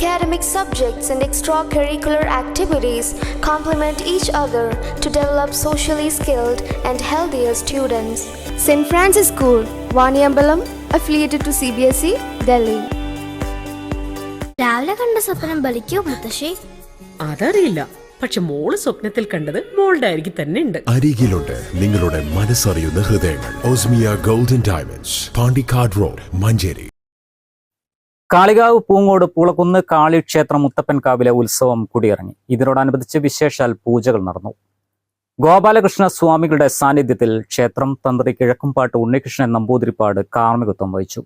Academic subjects and extracurricular activities complement each other to develop socially skilled and healthier students. St. Francis School, Vaniyambalam, affiliated to CBSE, Delhi. രാവിലെ കണ്ട സ്വപ്നം ബലിക്കോ മുത്തശ്ശി? അതറിയില്ല, പക്ഷെ മോള് സ്വപ്നത്തിൽ കണ്ടത് മോളുടെ അരികിൽ തന്നെ ഉണ്ട്. അരികിലുണ്ട് നിങ്ങളുടെ മനസ്സറിയുന്ന ഹൃദയങ്ങൾ. Osmia golden diamonds, Pandikkad road, Manjeri. Kalikavu Poongode Poolakkunnu കാളിക്ഷേത്ര മുത്തപ്പൻകാവിലെ ഉത്സവം കൊടിയിറങ്ങി. ഇതിനോടനുബന്ധിച്ച് വിശേഷാൽ പൂജകൾ നടന്നു. ഗോപാലകൃഷ്ണ സ്വാമികളുടെ സാന്നിധ്യത്തിൽ ക്ഷേത്രം തന്ത്രി കിഴക്കുംപാട്ട് ഉണ്ണികൃഷ്ണൻ നമ്പൂതിരിപ്പാട് കാർമ്മികത്വം വഹിച്ചു.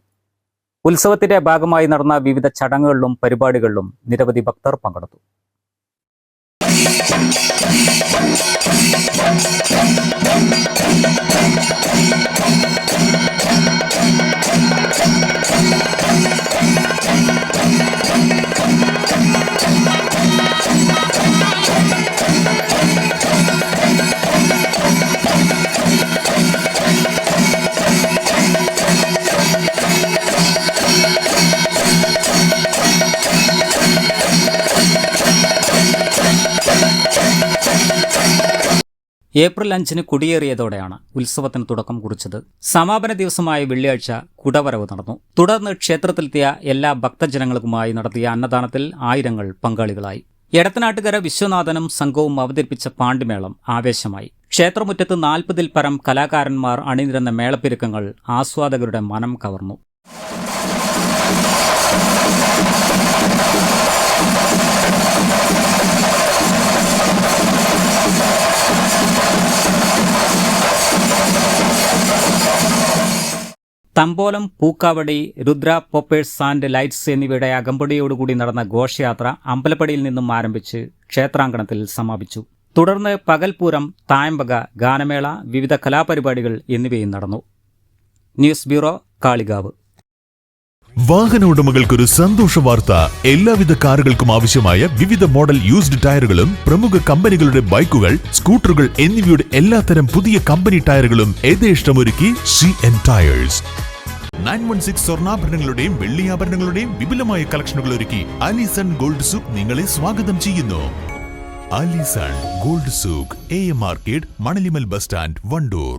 ഉത്സവത്തിന്റെ ഭാഗമായി നടന്ന വിവിധ ചടങ്ങുകളിലും പരിപാടികളിലും നിരവധി ഭക്തർ പങ്കെടുത്തു. ഏപ്രിൽ 5 കൊടിയേറിയതോടെയാണ് ഉത്സവത്തിന് തുടക്കം കുറിച്ചത്. സമാപന ദിവസമായ വെള്ളിയാഴ്ച കുടവരവ് നടന്നു. തുടർന്ന് ക്ഷേത്രത്തിലെത്തിയ എല്ലാ ഭക്തജനങ്ങൾക്കുമായി നടത്തിയ അന്നദാനത്തിൽ ആയിരങ്ങൾ പങ്കാളികളായി. എടത്തനാട്ടുകര വിശ്വനാഥനും സംഘവും അവതരിപ്പിച്ച പാണ്ടിമേളം ആവേശമായി. ക്ഷേത്രമുറ്റത്ത് 40-ൽ പരം കലാകാരന്മാർ അണിനിരന്ന മേളപ്പെരുക്കങ്ങൾ ആസ്വാദകരുടെ മനം കവർന്നു. തമ്പോലം, പൂക്കാവടി, രുദ്ര പോപ്പേഴ്സ് ആൻഡ് ലൈറ്റ്സ് എന്നിവയുടെ അകമ്പടിയോടുകൂടി നടന്ന ഘോഷയാത്ര അമ്പലപ്പടിയിൽ നിന്നും ആരംഭിച്ച് ക്ഷേത്രാങ്കണത്തിൽ സമാപിച്ചു. തുടർന്ന് പകൽപൂരം, തായമ്പക, ഗാനമേള, വിവിധ കലാപരിപാടികൾ എന്നിവയും നടന്നു. News bureau, Kalikavu. വാഹന ഉടമകൾക്കൊരു സന്തോഷ വാർത്ത. എല്ലാവിധ കാറുകൾക്കും ആവശ്യമായ വിവിധ മോഡൽ യൂസ്ഡ് ടയറുകളും പ്രമുഖ കമ്പനികളുടെ ബൈക്കുകൾ, സ്കൂട്ടറുകൾ എന്നിവയുടെ എല്ലാത്തരം പുതിയ കമ്പനി ടയറുകളും യഥേഷ്ടമൊരുക്കി CN ടയേഴ്സ്. 916 സ്വർണ്ണാഭരണങ്ങളുടെയും വെള്ളിയാഭരണങ്ങളുടെയും വിപുലമായ കളക്ഷനുകൾ ഒരുക്കി അലിസൺ ഗോൾഡ് സൂക്ക് നിങ്ങളെ സ്വാഗതം ചെയ്യുന്നു. Alison gold souk, AM market, Manalimal bus stand, Wandoor.